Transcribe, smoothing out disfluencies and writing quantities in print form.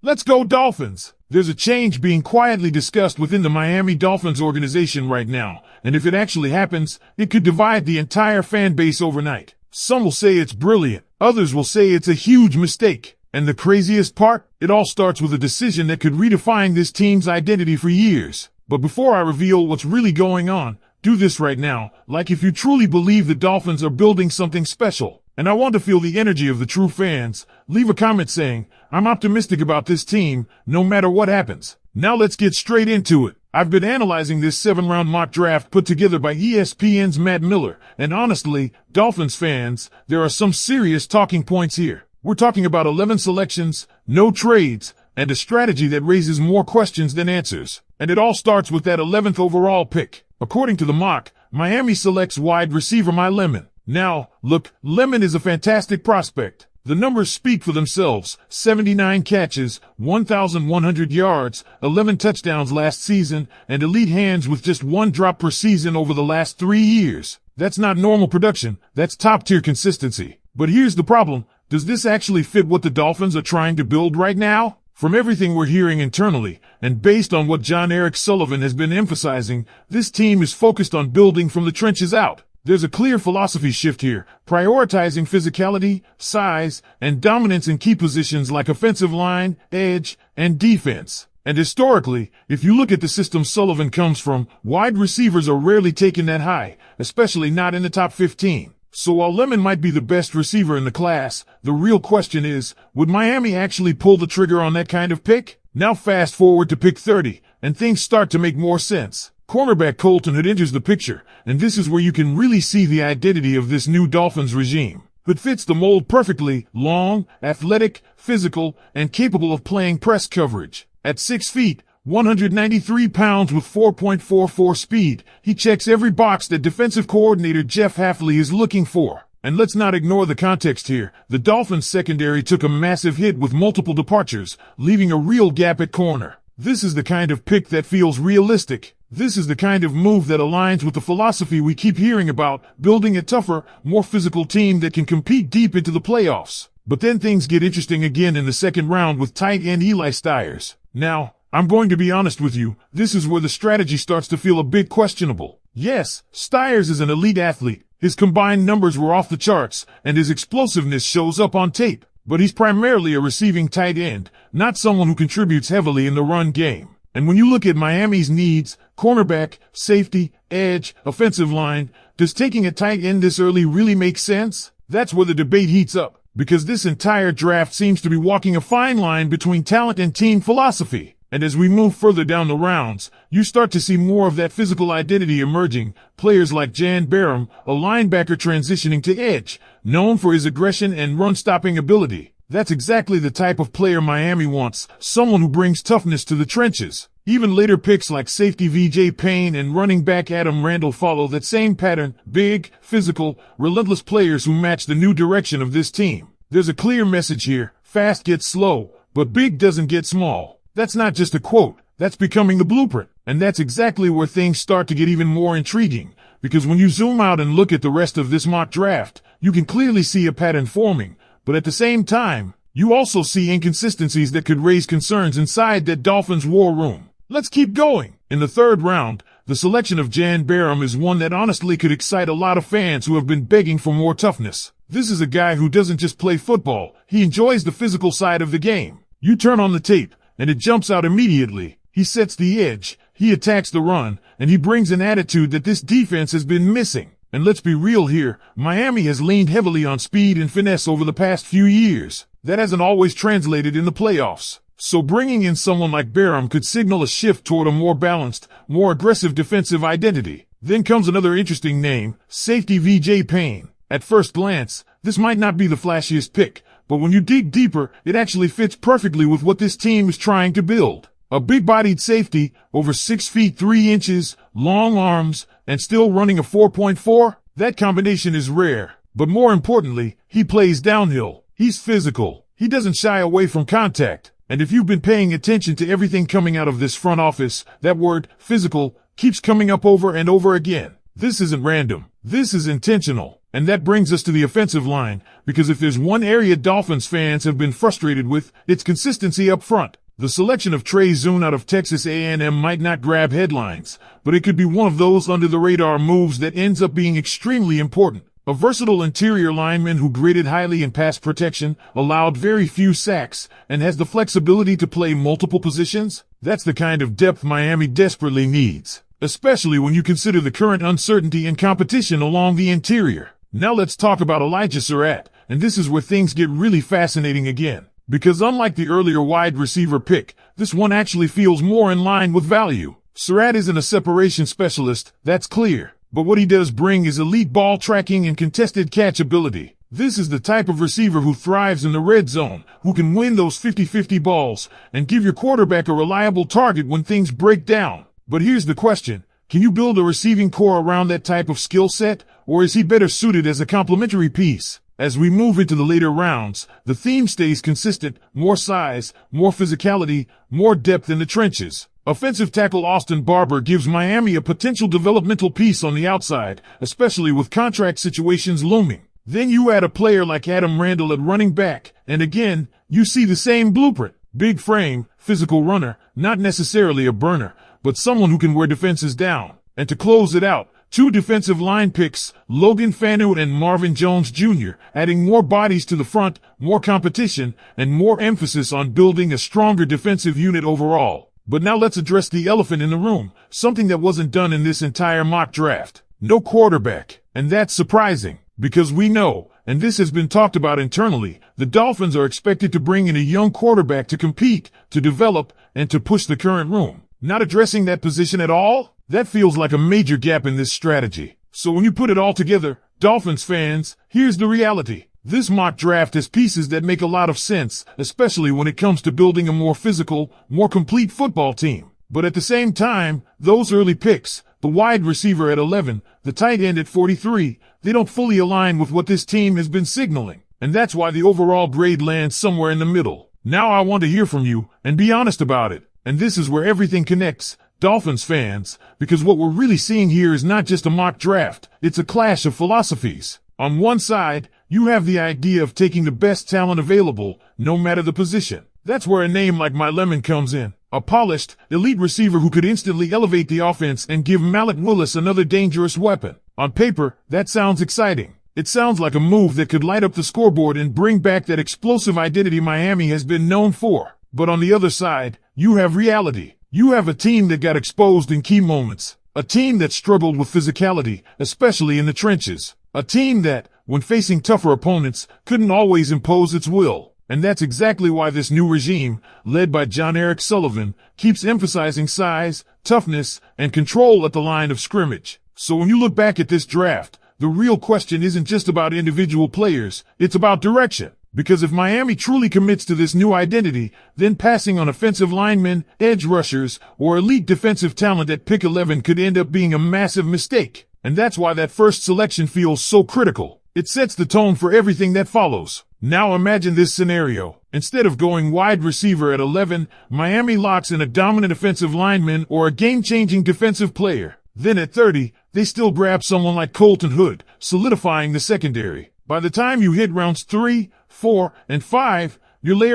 Let's go Dolphins! There's a change being quietly discussed within the Miami Dolphins organization right now, and if it actually happens, it could divide the entire fan base overnight. Some will say it's brilliant, others will say it's a huge mistake. And the craziest part? It all starts with a decision that could redefine this team's identity for years. But before I reveal what's really going on, do this right now, like if you truly believe the Dolphins are building something special. And I want to feel the energy of the true fans. Leave a comment saying, I'm optimistic about this team, no matter what happens. Now let's get straight into it. I've been analyzing this 7-round mock draft put together by ESPN's Matt Miller, and honestly, Dolphins fans, there are some serious talking points here. We're talking about 11 selections, no trades, and a strategy that raises more questions than answers. And it all starts with that 11th overall pick. According to the mock, Miami selects wide receiver Mike McDaniel. Now, look, Lemon is a fantastic prospect. The numbers speak for themselves. 79 catches, 1,100 yards, 11 touchdowns last season, and elite hands with just 1 drop per season over the last 3 years. That's not normal production, that's top-tier consistency. But here's the problem. Does this actually fit what the Dolphins are trying to build right now? From everything we're hearing internally, and based on what John Eric Sullivan has been emphasizing, this team is focused on building from the trenches out. There's a clear philosophy shift here, prioritizing physicality, size, and dominance in key positions like offensive line, edge, and defense. And historically, if you look at the system Sullivan comes from, wide receivers are rarely taken that high, especially not in the top 15. So while Lemon might be the best receiver in the class, the real question is, would Miami actually pull the trigger on that kind of pick? Now fast forward to pick 30, and things start to make more sense. Cornerback Colton Hood enters the picture, and this is where you can really see the identity of this new Dolphins regime. Hood fits the mold perfectly, long, athletic, physical, and capable of playing press coverage. At 6 feet, 193 pounds with 4.44 speed, he checks every box that defensive coordinator Jeff Hafley is looking for. And let's not ignore the context here. The Dolphins secondary took a massive hit with multiple departures, leaving a real gap at corner. This is the kind of pick that feels realistic. This is the kind of move that aligns with the philosophy we keep hearing about, building a tougher, more physical team that can compete deep into the playoffs. But then things get interesting again in the second round with tight end Eli Stiers. Now, I'm going to be honest with you, this is where the strategy starts to feel a bit questionable. Yes, Stiers is an elite athlete. His combined numbers were off the charts, and his explosiveness shows up on tape. But he's primarily a receiving tight end, not someone who contributes heavily in the run game. And when you look at Miami's needs, cornerback, safety, edge, offensive line, does taking a tight end this early really make sense? That's where the debate heats up, because this entire draft seems to be walking a fine line between talent and team philosophy. And as we move further down the rounds, you start to see more of that physical identity emerging. Players like Jan Barham, a linebacker transitioning to edge, known for his aggression and run-stopping ability. That's exactly the type of player Miami wants, someone who brings toughness to the trenches. Even later picks like safety VJ Payne and running back Adam Randall follow that same pattern, big, physical, relentless players who match the new direction of this team. There's a clear message here, fast gets slow, but big doesn't get small. That's not just a quote, that's becoming the blueprint. And that's exactly where things start to get even more intriguing, because when you zoom out and look at the rest of this mock draft, you can clearly see a pattern forming, but at the same time, you also see inconsistencies that could raise concerns inside that Dolphins war room. Let's keep going. In the third round, the selection of Jan Barham is one that honestly could excite a lot of fans who have been begging for more toughness. This is a guy who doesn't just play football, he enjoys the physical side of the game. You turn on the tape, and it jumps out immediately. He sets the edge, he attacks the run, and he brings an attitude that this defense has been missing. And let's be real here, Miami has leaned heavily on speed and finesse over the past few years. That hasn't always translated in the playoffs. So bringing in someone like Barham could signal a shift toward a more balanced, more aggressive defensive identity. Then comes another interesting name, safety VJ Payne. At first glance, this might not be the flashiest pick, but when you dig deeper, it actually fits perfectly with what this team is trying to build. A big-bodied safety, over 6 feet 3 inches, long arms, and still running a 4.4? That combination is rare. But more importantly, he plays downhill. He's physical. He doesn't shy away from contact. And if you've been paying attention to everything coming out of this front office, that word, physical, keeps coming up over and over again. This isn't random. This is intentional. And that brings us to the offensive line, because if there's one area Dolphins fans have been frustrated with, it's consistency up front. The selection of Trey Zune out of Texas A&M might not grab headlines, but it could be one of those under-the-radar moves that ends up being extremely important. A versatile interior lineman who graded highly in pass protection, allowed very few sacks, and has the flexibility to play multiple positions. That's the kind of depth Miami desperately needs, especially when you consider the current uncertainty and competition along the interior. Now let's talk about Elijah Surratt, and this is where things get really fascinating again. Because unlike the earlier wide receiver pick, this one actually feels more in line with value. Surratt isn't a separation specialist, that's clear. But what he does bring is elite ball tracking and contested catch ability. This is the type of receiver who thrives in the red zone, who can win those 50-50 balls, and give your quarterback a reliable target when things break down. But here's the question. Can you build a receiving core around that type of skill set, or is he better suited as a complementary piece? As we move into the later rounds, the theme stays consistent: more size, more physicality, more depth in the trenches. Offensive tackle Austin Barber gives Miami a potential developmental piece on the outside, especially with contract situations looming. Then you add a player like Adam Randall at running back, and again, you see the same blueprint. Big frame, physical runner, not necessarily a burner, but someone who can wear defenses down. And to close it out, 2 defensive line picks, Logan Fanu and Marvin Jones Jr., adding more bodies to the front, more competition, and more emphasis on building a stronger defensive unit overall. But now let's address the elephant in the room, something that wasn't done in this entire mock draft. No quarterback. And that's surprising, because we know, and this has been talked about internally, the Dolphins are expected to bring in a young quarterback to compete, to develop, and to push the current room. Not addressing that position at all? That feels like a major gap in this strategy. So when you put it all together, Dolphins fans, here's the reality. This mock draft has pieces that make a lot of sense, especially when it comes to building a more physical, more complete football team. But at the same time, those early picks, the wide receiver at 11, the tight end at 43, they don't fully align with what this team has been signaling. And that's why the overall grade lands somewhere in the middle. Now I want to hear from you, and be honest about it. And this is where everything connects, Dolphins fans, because what we're really seeing here is not just a mock draft, it's a clash of philosophies. On one side, you have the idea of taking the best talent available, no matter the position. That's where a name like My Lemon comes in. A polished, elite receiver who could instantly elevate the offense and give Malik Willis another dangerous weapon. On paper, that sounds exciting. It sounds like a move that could light up the scoreboard and bring back that explosive identity Miami has been known for. But on the other side, you have reality. You have a team that got exposed in key moments. A team that struggled with physicality, especially in the trenches. A team that, when facing tougher opponents, couldn't always impose its will. And that's exactly why this new regime, led by John Eric Sullivan, keeps emphasizing size, toughness, and control at the line of scrimmage. So when you look back at this draft, the real question isn't just about individual players, it's about direction. Because if Miami truly commits to this new identity, then passing on offensive linemen, edge rushers, or elite defensive talent at pick 11 could end up being a massive mistake. And that's why that first selection feels so critical. It sets the tone for everything that follows. Now imagine this scenario. Instead of going wide receiver at 11, Miami locks in a dominant offensive lineman or a game-changing defensive player. Then at 30, they still grab someone like Colton Hood, solidifying the secondary. By the time you hit rounds 3, 4, and 5, you're layering